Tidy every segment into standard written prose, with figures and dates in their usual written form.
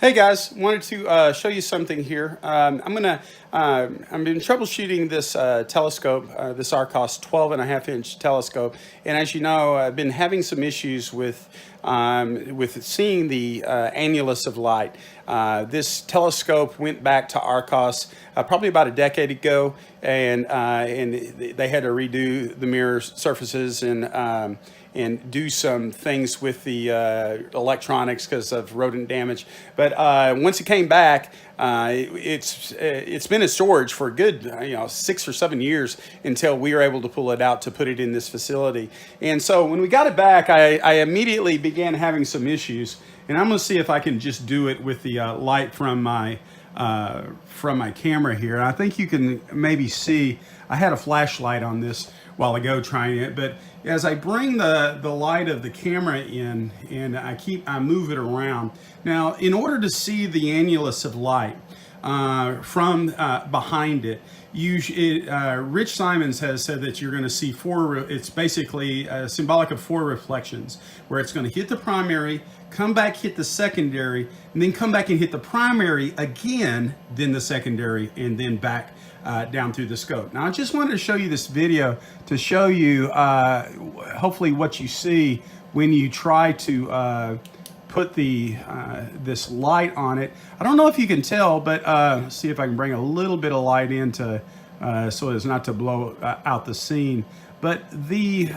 Hey guys, wanted to show you something here. I've been troubleshooting this telescope, this RCOS 12.5-inch telescope, and as you know, I've been having some issues with seeing the annulus of light. This telescope went back to RCOS probably about a decade ago, and they had to redo the mirror surfaces and do some things with the electronics because of rodent damage. But once it came back, it's been in storage for a good 6 or 7 years until we were able to pull it out to put it in this facility. And so when we got it back, I immediately began having some issues. And I'm going to see if I can just do it with the light from my camera here. And I think you can maybe see, I had a flashlight on this a while ago trying it, but as I bring the light of the camera in and I move it around. Now, in order to see the annulus of light from behind it, Rich Simons has said that you're going to see it's basically symbolic of 4 reflections, where it's going to hit the primary, come back, hit the secondary, and then come back and hit the primary again, then the secondary, and then back down through the scope. Now, I just wanted to show you this video to show you hopefully what you see when you try to put this light on it. I don't know if you can tell, but let's see if I can bring a little bit of light in so as not to blow out the scene. But the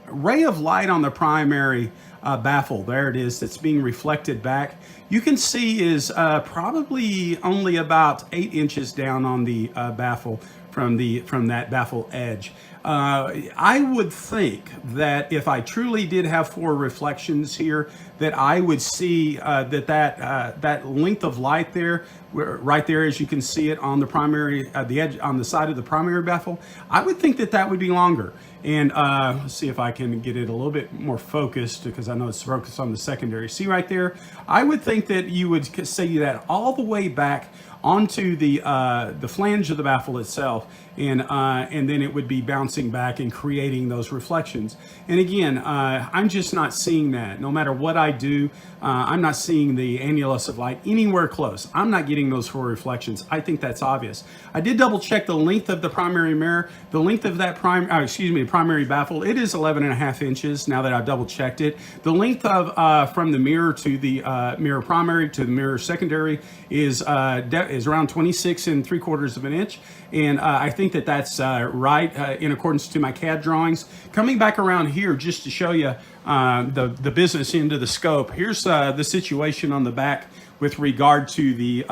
ray of light on the primary baffle, there it is, that's being reflected back, you can see is probably only about 8 inches down on the baffle from that baffle edge. I would think that if I truly did have 4 reflections here, that I would see that length of light there, right there, as you can see it on the primary, the edge on the side of the primary baffle, I would think that would be longer. And let's see if I can get it a little bit more focused, because I know it's focused on the secondary. See right there? I would think that you would see that all the way back onto the flange of the baffle itself, and then it would be bouncing back and creating those reflections. And again, I'm just not seeing that. No matter what I do, I'm not seeing the annulus of light anywhere close. I'm not getting those 4 reflections. I think that's obvious. I did double check the length of the primary mirror. The length of that primary baffle, it is 11.5 inches now that I've double checked it. The length of from the mirror to the mirror primary to the mirror secondary is around 26.75 of an inch. And I think that's right in accordance to my CAD drawings. Coming back around here just to show you the business end of the scope. Here's the situation on the back with regard to the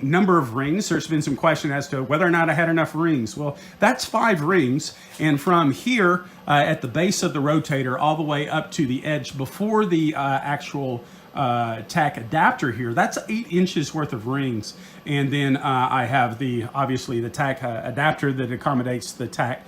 number of rings. There's been some question as to whether or not I had enough rings. Well, that's 5 rings, and from here at the base of the rotator all the way up to the edge before the actual Tak adapter here, that's 8 inches worth of rings. And then I have obviously the Tak adapter that accommodates the Tak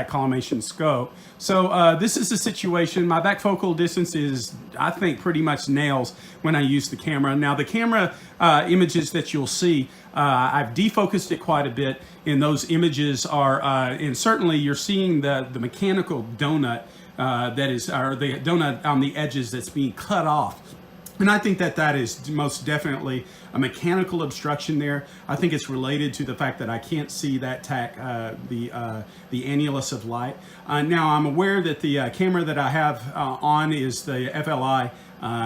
collimation scope. So this is the situation. My back focal distance is, I think, pretty much nails when I use the camera. Now the camera images that you'll see, I've defocused it quite a bit, and those images are, and certainly you're seeing the mechanical donut or the donut on the edges that's being cut off. And I think that is most definitely a mechanical obstruction there. I think it's related to the fact that I can't see that Tak, the annulus of light. Now I'm aware that the camera that I have on is the FLI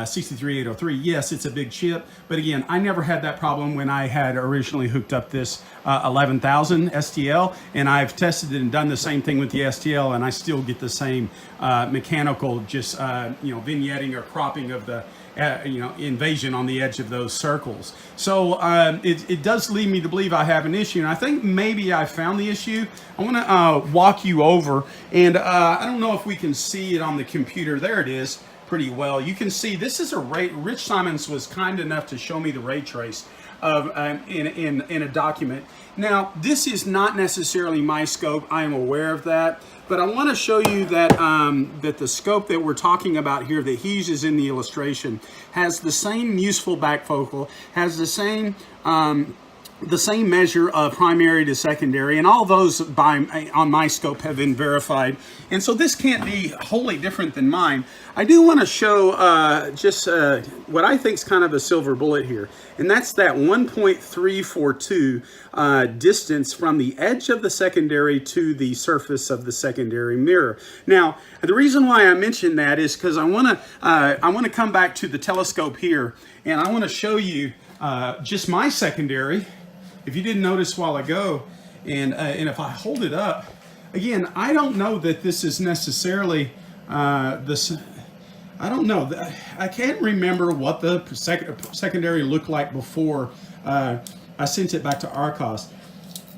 63803. Yes, it's a big chip, but again, I never had that problem when I had originally hooked up this 11,000 STL, and I've tested it and done the same thing with the STL, and I still get the same mechanical, just vignetting or cropping of the invasion on the edge of those circles. So it does lead me to believe I have an issue, and I think maybe I found the issue. I want to walk you over, and I don't know if we can see it on the computer. There it is. Pretty well. You can see this is a ray. Rich Simons was kind enough to show me the ray trace of in a document. Now this is not necessarily my scope. I am aware of that, but I want to show you that that the scope that we're talking about here that he uses in the illustration has the same useful back focal, has the same the same measure of primary to secondary, and all those on my scope have been verified. And so this can't be wholly different than mine. I do want to show just what I think is kind of a silver bullet here, and that's that 1.342 distance from the edge of the secondary to the surface of the secondary mirror. Now, the reason why I mentioned that is because I want to come back to the telescope here, and I want to show you just my secondary. If you didn't notice a while ago, and if I hold it up, again, I don't know that this is necessarily this. I don't know. I can't remember what the secondary looked like before I sent it back to RCOS.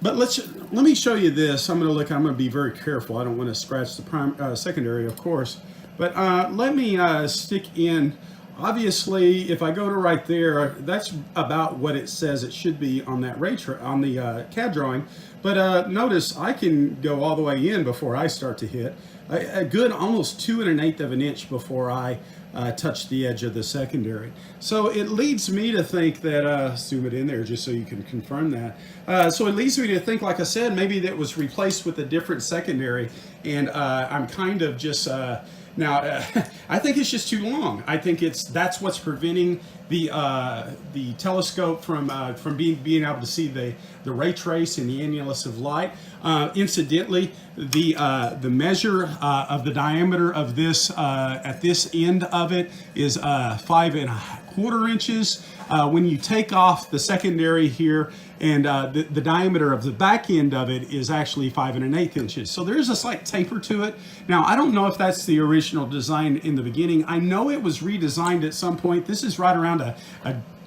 But let me show you this. I'm going to be very careful. I don't want to scratch the secondary, of course. But let me stick in. Obviously, if I go to right there, that's about what it says it should be on that on the CAD drawing. But notice I can go all the way in before I start to hit. A good almost 2 1/8 of an inch before I touch the edge of the secondary. So it leads me to think that, zoom it in there just so you can confirm that. So it leads me to think, like I said, maybe that was replaced with a different secondary, and I'm kind of just now, I think it's just too long. I think that's what's preventing the telescope from being able to see the ray trace and the annulus of light. Incidentally, the measure of the diameter of this at this end of it is 5 1/4 inches. When you take off the secondary here, and the diameter of the back end of it is actually 5 1/8 inches. So there's a slight taper to it. Now, I don't know if that's the original design in the beginning. I know it was redesigned at some point. This is right around a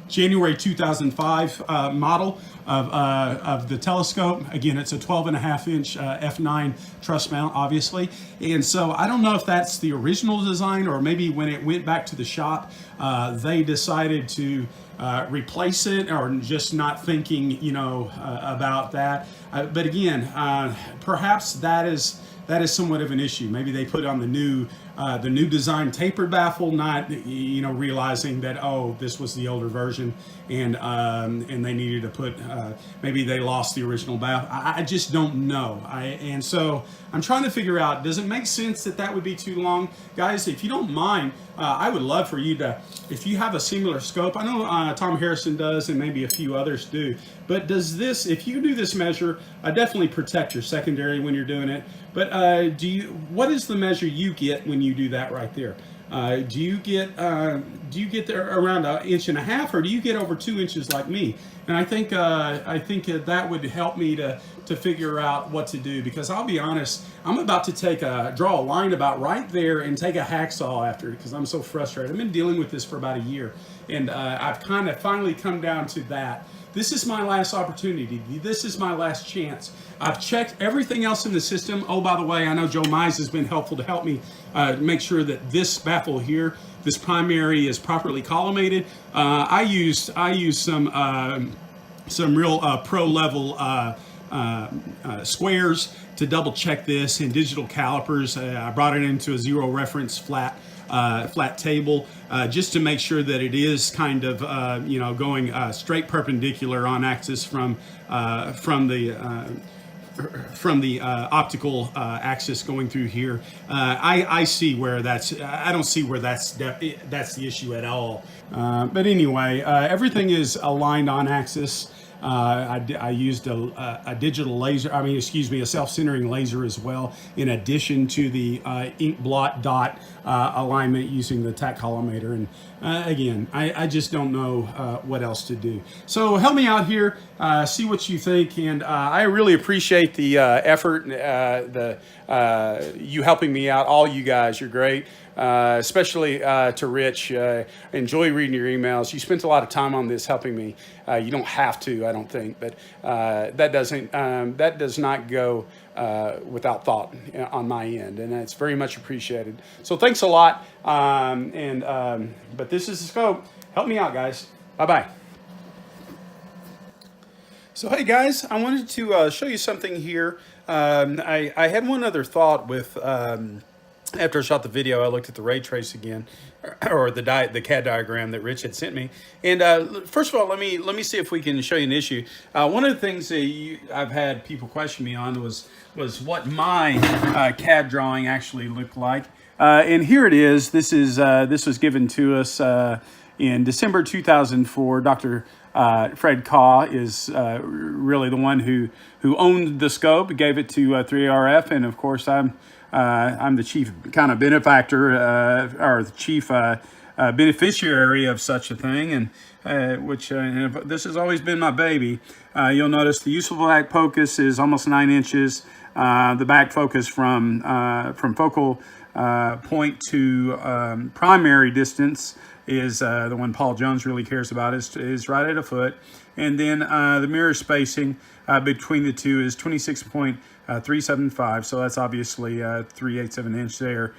January 2005 model of the telescope. Again, it's a 12 1/2 inch f9 truss mount, obviously. And so I don't know if that's the original design, or maybe when it went back to the shop, they decided to replace it, or just not thinking, about that. But again, perhaps that is somewhat of an issue. Maybe they put on the new design tapered baffle, not realizing that, oh, this was the older version, and they needed to put, maybe they lost the original baffle. I just don't know. And so I'm trying to figure out, does it make sense that would be too long? Guys, if you don't mind, I would love for you to, if you have a similar scope, I know Tom Harrison does, and maybe a few others do, but does this, if you do this measure, definitely protect your secondary when you're doing it. But what is the measure you get when you do that right there? Do you get there around 1.5 inches, or do you get over 2 inches like me? And I think that would help me to figure out what to do, because I'll be honest, I'm about to draw a line about right there and take a hacksaw after it, because I'm so frustrated. I've been dealing with this for about a year, and I've kind of finally come down to that. This is my last opportunity. This is my last chance. I've checked everything else in the system. Oh, by the way, I know Joe Mize has been helpful to help me make sure that this baffle here, this primary, is properly collimated. I used some real pro level squares to double check this, and digital calipers. I brought it into a zero reference flat table just to make sure that it is kind of going straight perpendicular on axis from the optical axis going through here. I see where I don't see where that's the issue at all. But anyway, everything is aligned on axis. I used a digital laser, a self-centering laser as well, in addition to the ink blot dot alignment using the Tak Collimator. And again, I just don't know what else to do. So help me out here, see what you think, and I really appreciate the effort, you helping me out, all you guys, you're great. Especially to Rich. Enjoy reading your emails. You spent a lot of time on this helping me. You don't have to, I don't think, but that does not go without thought on my end, and it's very much appreciated. So thanks a lot. But this is the scope. Help me out, guys. Bye-bye. So hey guys, I wanted to show you something here. I had one other thought with after I shot the video, I looked at the ray trace again, or the CAD diagram that Rich had sent me. And first of all, let me see if we can show you an issue. One of the things that I've had people question me on was what my CAD drawing actually looked like. And here it is. This was given to us in December 2004. Dr. Fred Kaw is really the one who owned the scope, gave it to 3RF, and of course I'm the chief kind of benefactor or the chief beneficiary of such a thing, and which this has always been my baby. You'll notice the useful back focus is almost 9 inches. The back focus from focal point to primary distance is the one Paul Jones really cares about, is right at a foot. And then the mirror spacing between the two is 26.375, so that's obviously 3/8 of an inch there,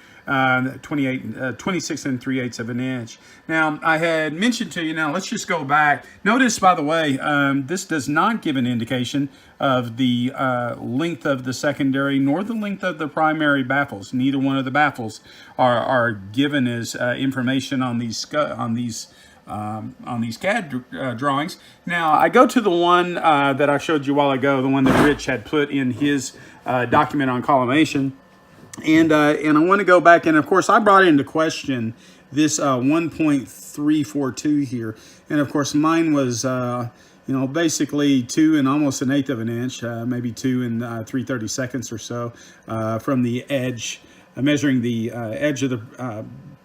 26 and 3/8 of an inch. Now, I had mentioned to you, now let's just go back. Notice, by the way, this does not give an indication of the length of the secondary nor the length of the primary baffles. Neither one of the baffles are given as information on these CAD drawings. Now, I go to the one that I showed you a while ago, the one that Rich had put in his document on collimation. And I want to go back, and of course, I brought into question this 1.342 here. And of course, mine was, basically 2 and almost 1/8 of an inch, maybe 2 and 3/32 or so from the edge, measuring the edge of the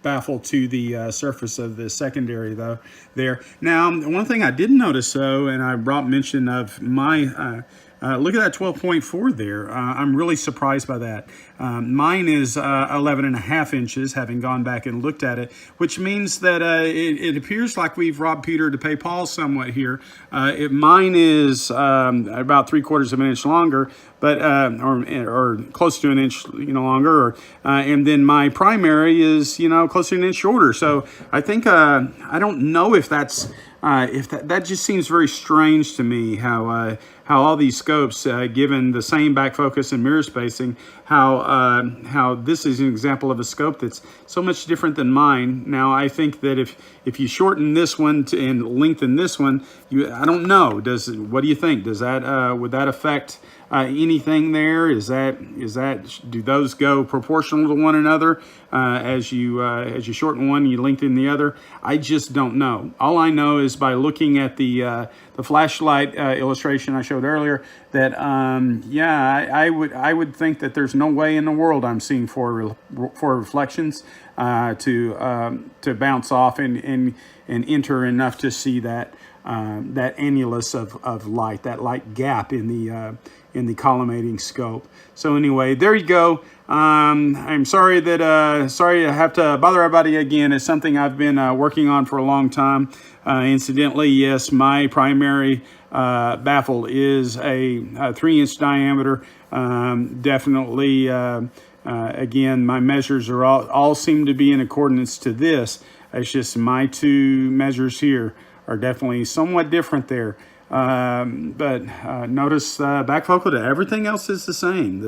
baffle to the surface of the secondary though there. Now, one thing I didn't notice though, and I brought mention of my, look at that 12.4 there. I'm really surprised by that. Mine is 11.5 inches, having gone back and looked at it, which means that it appears like we've robbed Peter to pay Paul somewhat here. Mine is about 3/4 of an inch longer, but or close to an inch, longer, and then my primary is, close to an inch shorter. So I think I don't know if that's if that just seems very strange to me, how all these scopes, given the same back focus and mirror spacing, how this is an example of a scope that's so much different than mine. Now, I think that if you shorten this one and lengthen this one, I don't know. What do you think? Does that would that affect anything there? Do those go proportional to one another? As you shorten one, you lengthen the other. I just don't know. All I know is by looking at the flashlight illustration I showed earlier that I would think that there's no way in the world I'm seeing four reflections to bounce off and enter enough to see that annulus of light, that light gap in the collimating scope. So anyway, there you go. I'm sorry that sorry I have to bother everybody again. It's something I've been working on for a long time. Incidentally, yes, my primary baffle is a 3-inch diameter. Definitely, again, my measures are all seem to be in accordance to this. It's just my two measures here are definitely somewhat different there. But notice back focal to everything else is the same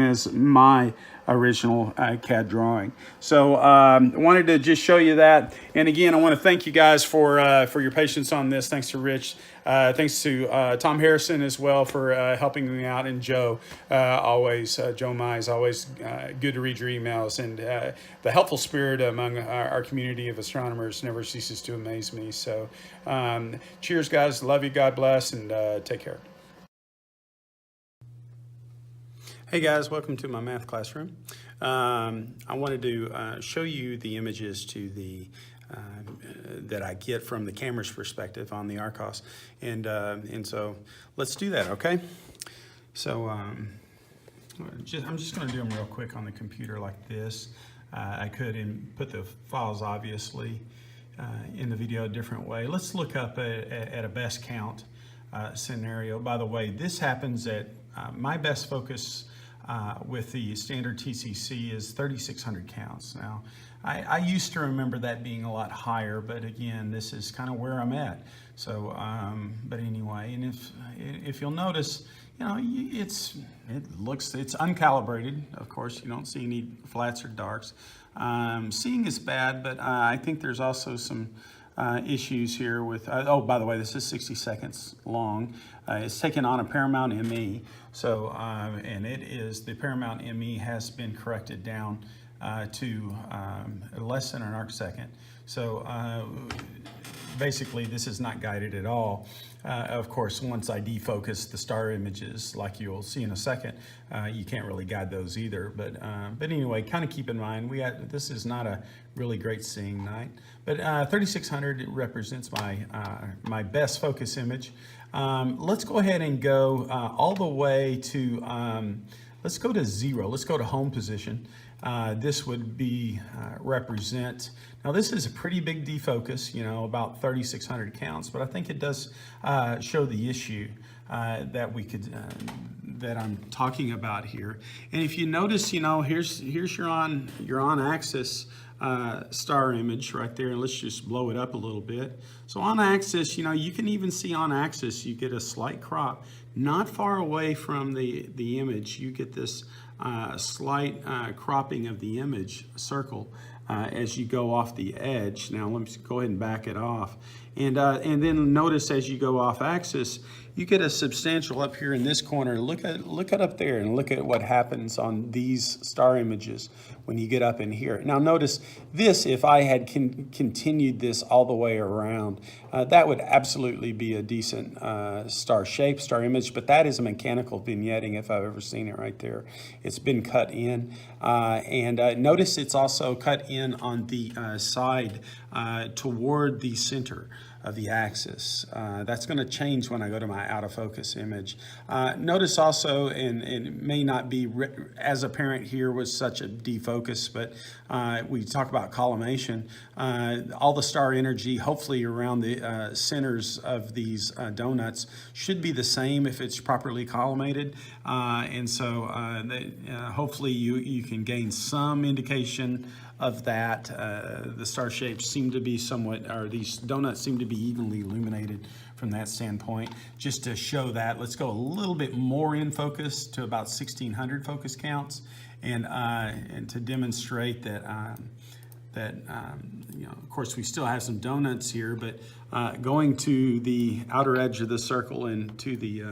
as my original CAD drawing. So I wanted to just show you that. And again, I want to thank you guys for your patience on this. Thanks to Rich. Thanks to Tom Harrison as well for helping me out, and Joe, always, Joe Mize, always good to read your emails, and the helpful spirit among our community of astronomers never ceases to amaze me. So cheers, guys. Love you. God bless, and take care. Hey guys, welcome to my math classroom. I wanted to show you the images to the that I get from the camera's perspective on the RCOS, and so let's do that, okay? So I'm just going to do them real quick on the computer like this. I could put the files obviously in the video a different way. Let's look up at a best count scenario. By the way, this happens at my best focus with the standard TCC is 3,600 counts. Now, I used to remember that being a lot higher, but again, this is kind of where I'm at. So, but anyway, and if you'll notice, it's uncalibrated. Of course, you don't see any flats or darks. Seeing is bad, but I think there's also some issues here with, oh, by the way, this is 60 seconds long. It's taken on a Paramount ME. So, and the Paramount ME has been corrected down to less than an arc second. So basically this is not guided at all. Of course, once I defocus the star images, like you'll see in a second, you can't really guide those either. But anyway, kind of keep in mind, this is not a really great seeing night. But 3600 represents my best focus image. Let's go ahead and go all the way to, let's go to 0. Let's go to home position. This would be represent, now this is a pretty big defocus, about 3600 counts, but I think it does show the issue that I'm talking about here. And if you notice, here's your on axis star image right there, and let's just blow it up a little bit. So on axis, you can even see on axis, you get a slight crop, not far away from the image. You get this slight cropping of the image circle as you go off the edge. Now let me go ahead and back it off. And then notice as you go off axis, you get a substantial up here in this corner. Look at up there and look at what happens on these star images when you get up in here. Now notice this, if I had continued this all the way around, that would absolutely be a decent star shape, star image, but that is a mechanical vignetting if I've ever seen it right there. It's been cut in. And notice it's also cut in on the side toward the center of the axis. That's going to change when I go to my out of focus image. Notice also, and it may not be as apparent here with such a defocus, but we talk about collimation. All the star energy, hopefully around the centers of these donuts, should be the same if it's properly collimated. And so hopefully you can gain some indication of that. The star shapes seem to be somewhat, or these donuts seem to be evenly illuminated from that standpoint. Just to show that, let's go a little bit more in focus to about 1600 focus counts, and to demonstrate that of course we still have some donuts here, but going to the outer edge of the circle and to the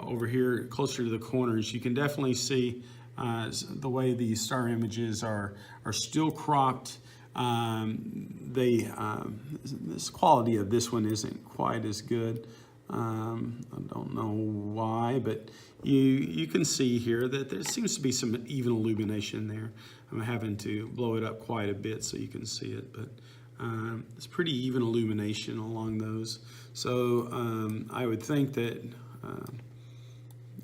over here closer to the corners, you can definitely see the way these star images are still cropped. This quality of this one isn't quite as good. I don't know why, but you can see here that there seems to be some even illumination there. I'm having to blow it up quite a bit so you can see it, but it's pretty even illumination along those. So I would think that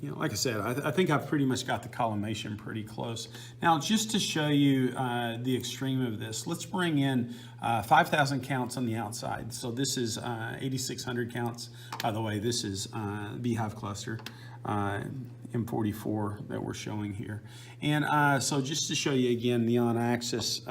like I said, I think I've pretty much got the collimation pretty close. Now, just to show you the extreme of this, let's bring in 5,000 counts on the outside. So this is 8,600 counts. By the way, this is Beehive cluster, M44 that we're showing here. And so just to show you again, the on-axis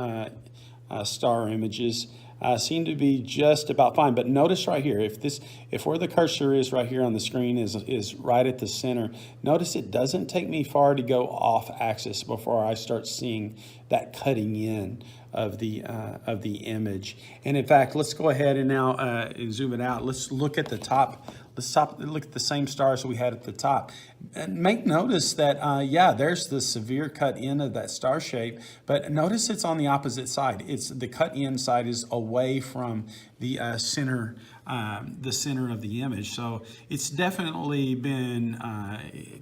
star images seem to be just about fine. But notice right here, if where the cursor is right here on the screen is right at the center, notice it doesn't take me far to go off axis before I start seeing that cutting in of the image. And in fact, let's go ahead and now zoom it out. Let's look at the top. Let's look at the same stars we had at the top. And make notice that, yeah, there's the severe cut in of that star shape, but notice it's on the opposite side. The cut in side is away from the center of the image. So it's definitely been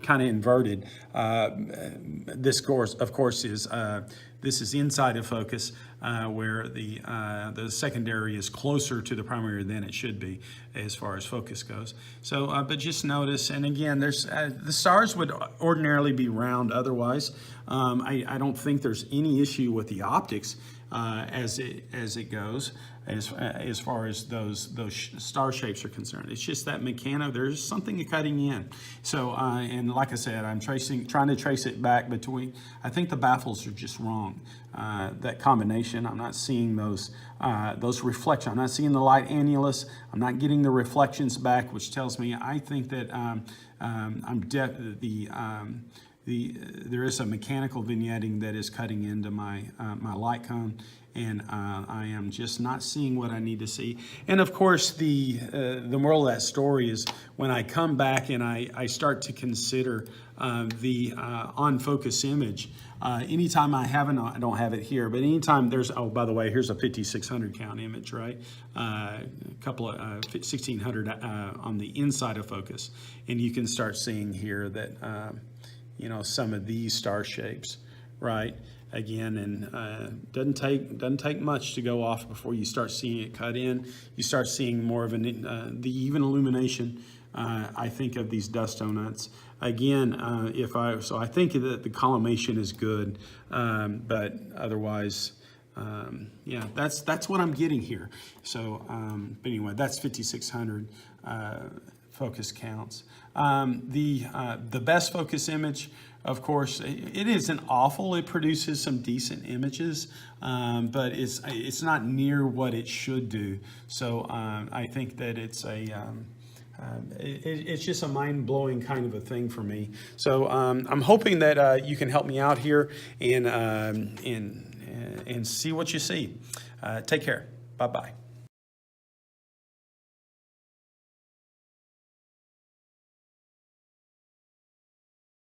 kind of inverted. This course, of course, is this is inside of focus, where the secondary is closer to the primary than it should be as far as focus goes. So, but just notice, and again, there's the stars would ordinarily be round otherwise, I don't think there's any issue with the optics as it goes, as far as those star shapes are concerned. It's just that there's something cutting in. So and like I said, I'm trying to trace it back between. I think the baffles are just wrong. That combination, I'm not seeing those reflections. I'm not seeing the light annulus. I'm not getting the reflections back, which tells me I think that there is a mechanical vignetting that is cutting into my light cone, and I am just not seeing what I need to see. And of course, the moral of that story is when I come back and I start to consider the on focus image. Anytime I don't have it here, but anytime there's, oh, by the way, here's a 5600 count image, right? A couple of 1600 on the inside of focus, and you can start seeing here that you know, some of these star shapes, right? Again, and doesn't take much to go off before you start seeing it cut in. You start seeing more of the even illumination. I think of these dust donuts. Again, I think that the collimation is good, but otherwise, yeah, that's what I'm getting here. So, but anyway, that's 5600 focus counts. The best focus image, of course, it isn't awful. It produces some decent images, but it's not near what it should do. So I think that it's it's just a mind-blowing kind of a thing for me. So I'm hoping that you can help me out here and see what you see. Take care. Bye-bye.